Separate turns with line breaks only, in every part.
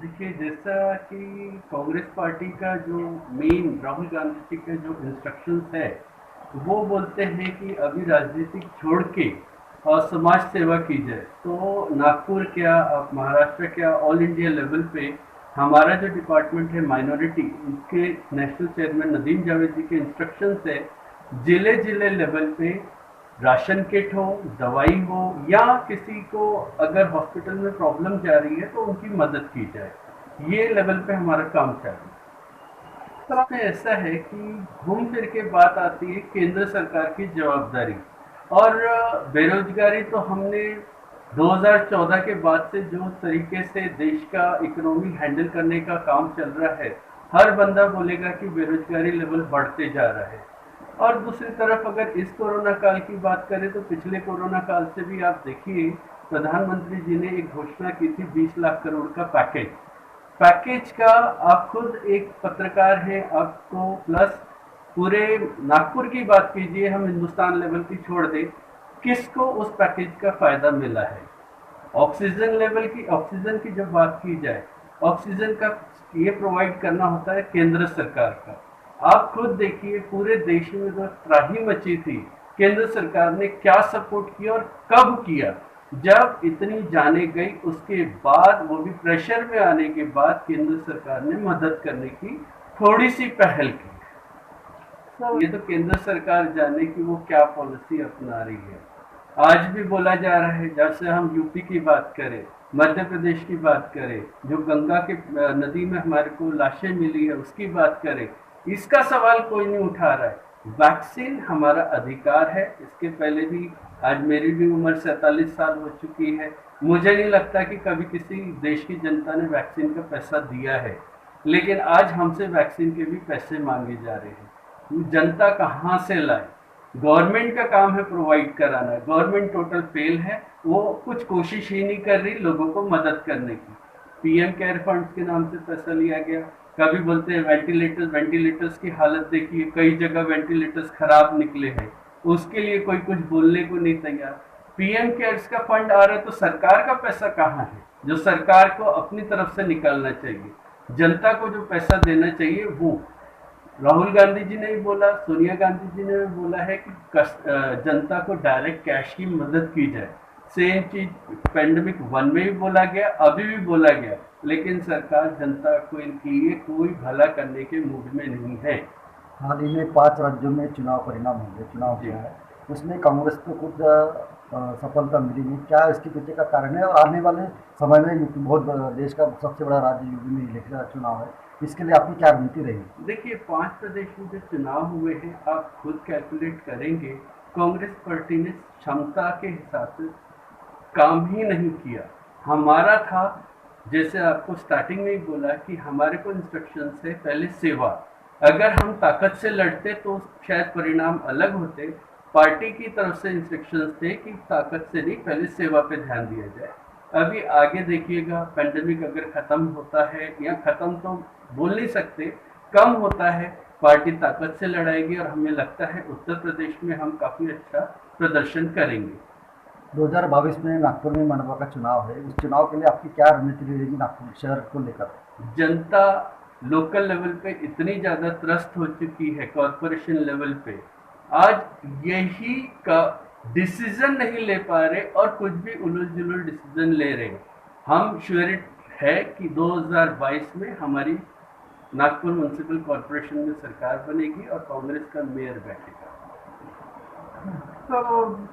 देखिए, जैसा कि कांग्रेस पार्टी का जो मेन राहुल गांधी जी के जो इंस्ट्रक्शंस है, वो बोलते हैं कि अभी राजनीतिक छोड़ के और समाज सेवा की जाए। तो नागपुर क्या, आप महाराष्ट्र क्या, ऑल इंडिया लेवल पे हमारा जो डिपार्टमेंट है माइनॉरिटी, उसके नेशनल चेयरमैन नदीम जावेद जी के इंस्ट्रक्शंस है, जिले जिले लेवल पे राशन किट हो, दवाई हो, या किसी को अगर हॉस्पिटल में प्रॉब्लम जा रही है तो उनकी मदद की जाए। ये लेवल पे हमारा काम चल रहा है। तो में ऐसा है कि घूम फिर के बात आती है केंद्र सरकार की जवाबदारी और बेरोजगारी। तो हमने 2014 के बाद से जो तरीके से देश का इकोनॉमी हैंडल करने का काम चल रहा है, हर बंदा बोलेगा कि बेरोजगारी लेवल बढ़ते जा रहा है। और दूसरी तरफ अगर इस कोरोना काल की बात करें तो पिछले कोरोना काल से भी आप देखिए, प्रधानमंत्री जी ने एक घोषणा की थी 20 लाख करोड़ का पैकेज। पैकेज का आप खुद एक पत्रकार हैं, आपको प्लस पूरे नागपुर की बात कीजिए, हम हिंदुस्तान लेवल की छोड़ दें, किसको उस पैकेज का फायदा मिला है? ऑक्सीजन लेवल की, ऑक्सीजन की जब बात की जाए, ऑक्सीजन का ये प्रोवाइड करना होता है केंद्र सरकार का। आप खुद देखिए पूरे देश में जो त्राही मची थी, केंद्र सरकार ने क्या सपोर्ट किया और कब किया। जब इतनी जाने गई उसके बाद, वो भी प्रेशर में आने के बाद, केंद्र सरकार ने मदद करने की थोड़ी सी पहल की। तो ये तो केंद्र सरकार जाने की वो क्या पॉलिसी अपना रही है। आज भी बोला जा रहा है, जैसे हम यूपी की बात करें, मध्य प्रदेश की बात करें, जो गंगा के नदी में हमारे को लाशें मिली है उसकी बात करें, इसका सवाल कोई नहीं उठा रहा है। वैक्सीन हमारा अधिकार है, इसके पहले भी, आज मेरी भी उम्र 47 साल हो चुकी है, मुझे नहीं लगता कि कभी किसी देश की जनता ने वैक्सीन का पैसा दिया है। लेकिन आज हमसे वैक्सीन के भी पैसे मांगे जा रहे हैं। जनता कहाँ से लाए? गवर्नमेंट का काम है प्रोवाइड कराना, गवर्नमेंट टोटल फेल है, वो कुछ कोशिश ही नहीं कर रही लोगों को मदद करने की। पीएम केयर फंड्स के नाम से पैसा लिया गया। कभी बोलते हैं वेंटिलेटर्स, वेंटिलेटर्स की हालत देखिए, कई जगह वेंटिलेटर्स खराब निकले हैं, उसके लिए कोई कुछ बोलने को नहीं तैयार। पीएम केयर्स का फंड आ रहा है तो सरकार का पैसा कहाँ है, जो सरकार को अपनी तरफ से निकालना चाहिए, जनता को जो पैसा देना चाहिए वो। राहुल गांधी जी ने भी बोला, सोनिया गांधी जी ने भी बोला है कि जनता को डायरेक्ट कैश की मदद की जाए। सेम चीज पेंडेमिक 1 में भी बोला गया, अभी भी बोला गया, लेकिन सरकार जनता को इनके लिए कोई भला करने के मूड में नहीं है।
हाल ही में 5 राज्यों में चुनाव परिणाम होंगे, चुनाव
जी,
हुआ है। उसमें कांग्रेस को कुछ सफलता मिली नहीं। क्या इसके पीछे का कारण है? और आने वाले समय में यूपी बहुत देश का सबसे बड़ा राज्य यूपी में इलेक्शन चुनाव है, इसके लिए आपकी क्या रणनीति रहेगी?
देखिए 5 प्रदेश में जो चुनाव हुए हैं, आप खुद कैलकुलेट करेंगे, कांग्रेस पार्टी ने क्षमता के हिसाब से काम ही नहीं किया। हमारा था, जैसे आपको स्टार्टिंग में ही बोला कि हमारे को इंस्ट्रक्शन से पहले सेवा। अगर हम ताकत से लड़ते तो शायद परिणाम अलग होते। पार्टी की तरफ से इंस्ट्रक्शंस थे कि ताकत से नहीं, पहले सेवा पे ध्यान दिया जाए। अभी आगे देखिएगा, पेंडेमिक अगर खत्म होता है, या खत्म तो बोल नहीं सकते, कम होता है, पार्टी ताकत से लड़ाएगी और हमें लगता है उत्तर प्रदेश में हम काफी अच्छा प्रदर्शन करेंगे।
2022 में नागपुर में मनपा का चुनाव है, उस चुनाव के लिए आपकी क्या रणनीति रहेगी नागपुर शहर को लेकर?
जनता लोकल लेवल पे इतनी ज़्यादा त्रस्त हो चुकी है, कॉरपोरेशन लेवल पे आज यही का डिसीजन नहीं ले पा रहे और कुछ भी उलझ जुलझ डिसीजन ले रहे। हम श्योर है कि 2022 में हमारी नागपुर म्यूनसिपल कॉरपोरेशन में सरकार बनेगी और कांग्रेस का मेयर बैठेगा। तो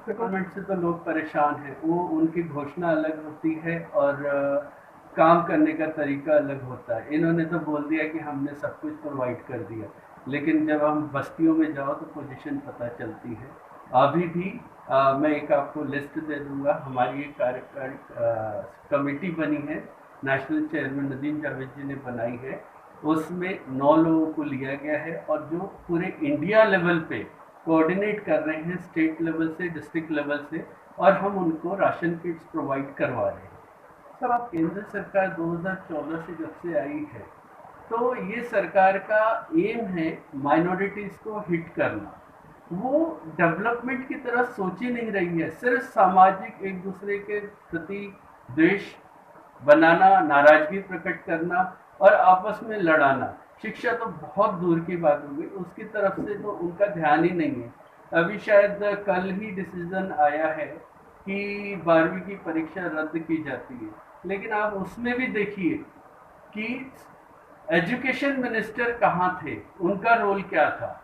गवर्नमेंट से तो लोग परेशान हैं, वो उनकी घोषणा अलग होती है और काम करने का तरीका अलग होता है। इन्होंने तो बोल दिया कि हमने सब कुछ प्रोवाइड कर दिया, लेकिन जब हम बस्तियों में जाओ तो पोजीशन पता चलती है। अभी भी मैं एक आपको लिस्ट दे दूंगा, हमारी एक कार्यकारी कमेटी बनी है, नेशनल चेयरमैन नदीम जावेद जी ने बनाई है, उसमें 9 लोगों को लिया गया है और जो पूरे इंडिया लेवल पे कोऑर्डिनेट कर रहे हैं, स्टेट लेवल से, डिस्ट्रिक्ट लेवल से, और हम उनको राशन किट्स प्रोवाइड करवा रहे हैं। सर, आप केंद्र सरकार 2014 से जब से आई है, तो ये सरकार का एम है माइनॉरिटीज को हिट करना। वो डेवलपमेंट की तरफ सोच ही नहीं रही है, सिर्फ सामाजिक एक दूसरे के प्रति द्वेष बनाना, नाराजगी प्रकट करना और आपस में लड़ाना। शिक्षा तो बहुत दूर की बात हो गई, उसकी तरफ से तो उनका ध्यान ही नहीं है। अभी शायद कल ही डिसीजन आया है कि 12वीं की परीक्षा रद्द की जाती है, लेकिन आप उसमें भी देखिए कि एजुकेशन मिनिस्टर कहाँ थे, उनका रोल क्या था।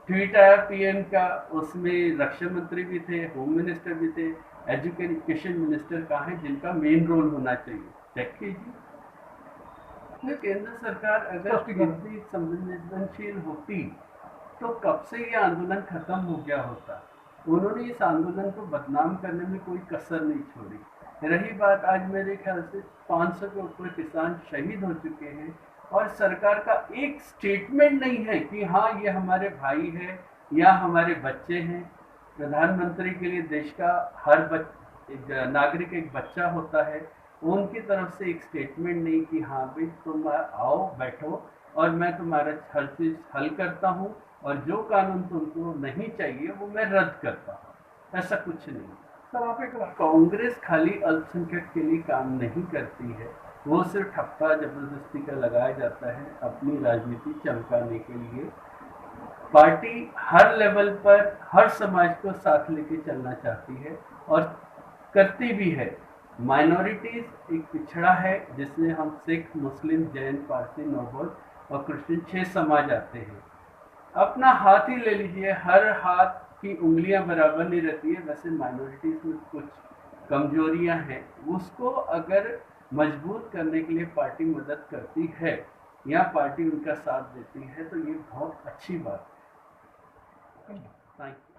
ट्वीट आया पीएम का, उसमें रक्षा मंत्री भी थे, होम मिनिस्टर भी थे, एजुकेशन मिनिस्टर कहाँ है जिनका मेन रोल होना चाहिए, चेक कीजिए। तो केंद्र सरकार अगर इतनी संवेदनशील होती तो कब से ये आंदोलन खत्म हो गया होता। उन्होंने इस आंदोलन को बदनाम करने में कोई कसर नहीं छोड़ी। रही बात, आज मेरे ख्याल से 500 के ऊपर किसान शहीद हो चुके हैं और सरकार का एक स्टेटमेंट नहीं है कि हाँ ये हमारे भाई है या हमारे बच्चे हैं। प्रधानमंत्री के लिए देश का हर नागरिक एक बच्चा होता है, उनकी तरफ से एक स्टेटमेंट नहीं कि हाँ भाई तुम आओ बैठो और मैं तुम्हारा हर चीज़ हल करता हूँ और जो कानून तुमको नहीं चाहिए वो मैं रद्द करता हूँ, ऐसा कुछ नहीं।
सर आप एक
कांग्रेस खाली अल्पसंख्यक के लिए काम नहीं करती है, वो सिर्फ ठप्पा जबरदस्ती का लगाया जाता है अपनी राजनीति चमकाने के लिए। पार्टी हर लेवल पर हर समाज को साथ लेके चलना चाहती है और करती भी है। माइनॉरिटीज एक पिछड़ा है जिसमें हम सिख, मुस्लिम, जैन, पारसी, नौबल और क्रिश्चियन 6 समाज आते हैं। अपना हाथ ही ले लीजिए, हर हाथ की उंगलियां बराबर नहीं रहती है, वैसे माइनॉरिटीज में कुछ कमजोरियां हैं, उसको अगर मजबूत करने के लिए पार्टी मदद करती है या पार्टी उनका साथ देती है तो ये बहुत अच्छी बात है। Thank you.